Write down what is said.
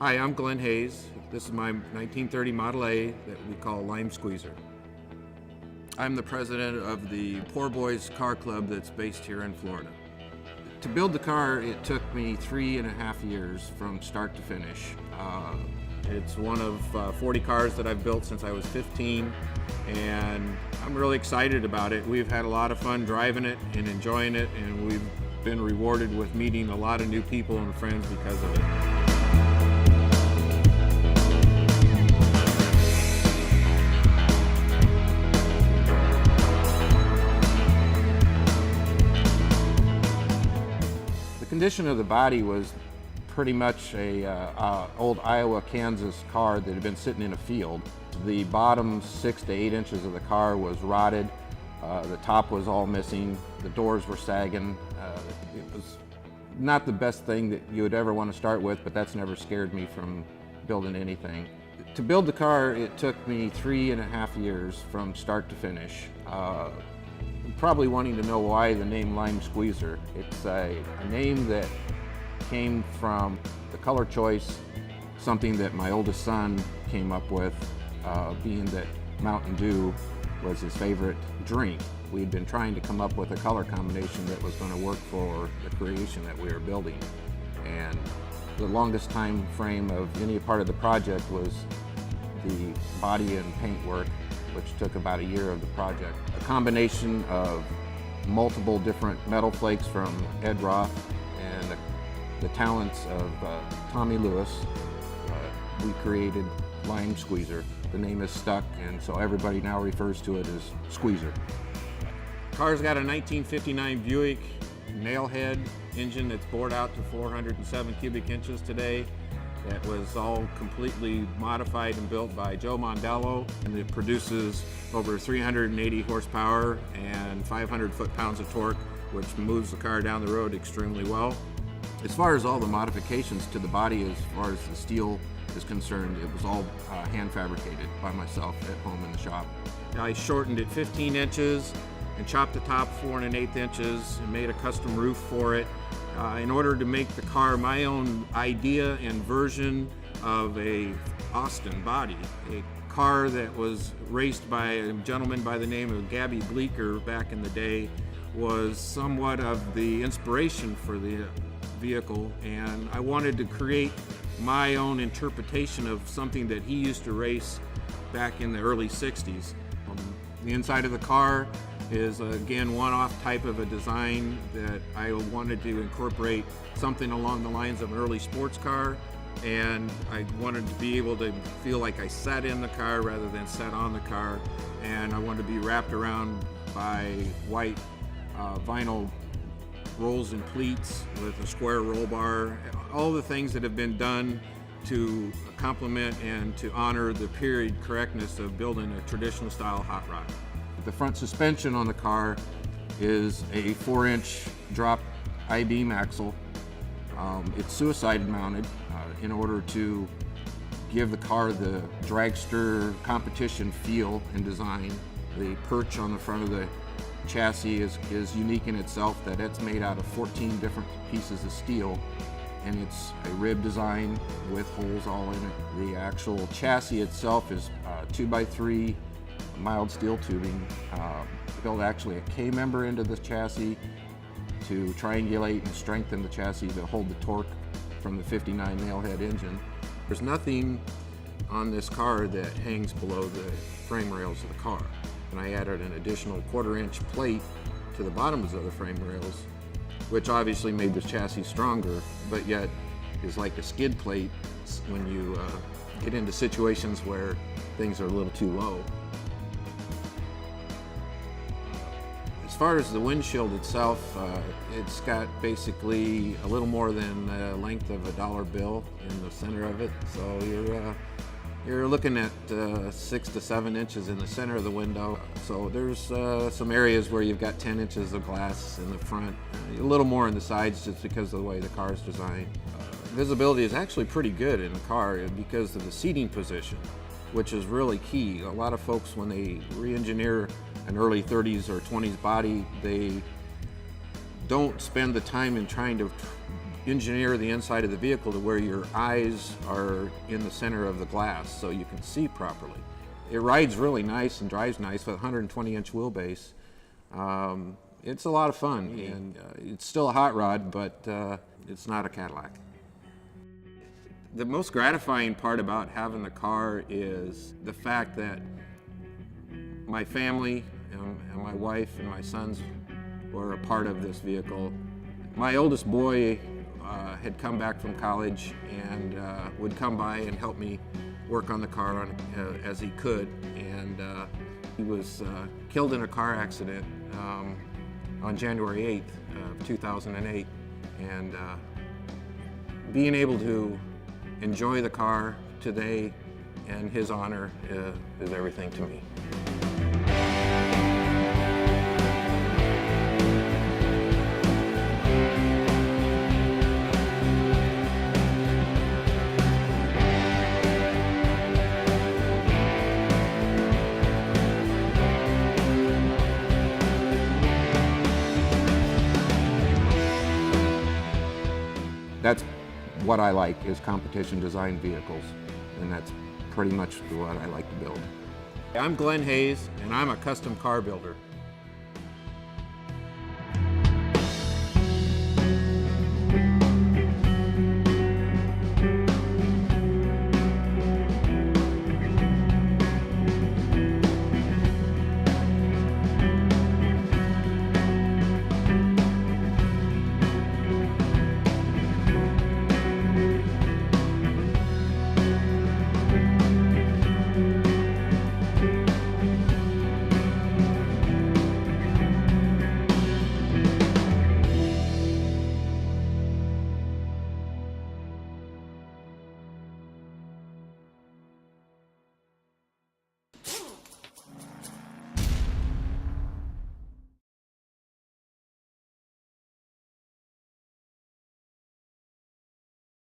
Hi, I'm Glenn Hayes. This is my 1930 Model A that we call Lime Squeezer. I'm the president of the Poor Boys Car Club that's based here in Florida. To build the car, it took me 3.5 years from start to finish. It's one of 40 cars that I've built since I was 15, and I'm really excited about it. We've had a lot of fun driving it and enjoying it, and we've been rewarded with meeting a lot of new people and friends because of it. The condition of the body was pretty much a old Iowa, Kansas car that had been sitting in a field. The bottom 6 to 8 inches of the car was rotted. The top was all missing. The doors were sagging. It was not the best thing that you would ever want to start with, but that's never scared me from building anything. To build the car, it took me 3.5 years from start to finish. Probably wanting to know why the name Lime Squeezer. It's a name that came from the color choice, something that my oldest son came up with, being that Mountain Dew was his favorite drink. We had been trying to come up with a color combination that was going to work for the creation that we were building. And the longest time frame of any part of the project was the body and paint work, which took about a year of the project. A combination of multiple different metal flakes from Ed Roth and the talents of Tommy Lewis, we created Lime Squeezer. The name is stuck, and so everybody now refers to it as Squeezer. Car's got a 1959 Buick nailhead engine that's bored out to 407 cubic inches today. That was all completely modified and built by Joe Mondello, and it produces over 380 horsepower and 500 foot-pounds of torque, which moves the car down the road extremely well. As far as all the modifications to the body, as far as the steel is concerned, it was all hand fabricated by myself at home in the shop. I shortened it 15 inches and chopped the top 4 1/8 inches and made a custom roof for it in order to make the car my own idea and version of a Austin body. A car that was raced by a gentleman by the name of Gabby Bleeker back in the day was somewhat of the inspiration for the vehicle, and I wanted to create my own interpretation of something that he used to race back in the early 60s. The inside of the car is again one-off type of a design that I wanted to incorporate something along the lines of an early sports car, and I wanted to be able to feel like I sat in the car rather than sat on the car, and I wanted to be wrapped around by white vinyl rolls and pleats with a square roll bar, all the things that have been done to complement and to honor the period correctness of building a traditional style hot rod. The front suspension on the car is a 4-inch drop I-beam axle. It's suicide mounted in order to give the car the dragster competition feel and design. The perch on the front of the chassis is unique in itself, that it's made out of 14 different pieces of steel, and it's a rib design with holes all in it. The actual chassis itself is 2x3 mild steel tubing. Built actually a K-member into the chassis to triangulate and strengthen the chassis to hold the torque from the 59 nailhead engine. There's nothing on this car that hangs below the frame rails of the car, and I added an additional 1/4-inch plate to the bottoms of the frame rails, which obviously made the chassis stronger, but yet is like a skid plate when you get into situations where things are a little too low. As far as the windshield itself, it's got basically a little more than the length of a dollar bill in the center of it, so you're looking at 6 to 7 inches in the center of the window. So there's some areas where you've got 10 inches of glass in the front, a little more in the sides just because of the way the car is designed. Visibility is actually pretty good in the car because of the seating position, which is really key. A lot of folks, when they re-engineer an early 30s or 20s body, they don't spend the time in trying to engineer the inside of the vehicle to where your eyes are in the center of the glass so you can see properly. It rides really nice and drives nice with a 120-inch wheelbase. It's a lot of fun, and it's still a hot rod, but it's not a Cadillac. The most gratifying part about having the car is the fact that my family and my wife and my sons were a part of this vehicle. My oldest boy had come back from college and would come by and help me work on the car as he could. And he was killed in a car accident on January 8th of 2008. And being able to enjoy the car today in his honor is everything to me. That's what I like, is competition design vehicles, and that's pretty much what I like to build. I'm Glenn Hayes, and I'm a custom car builder.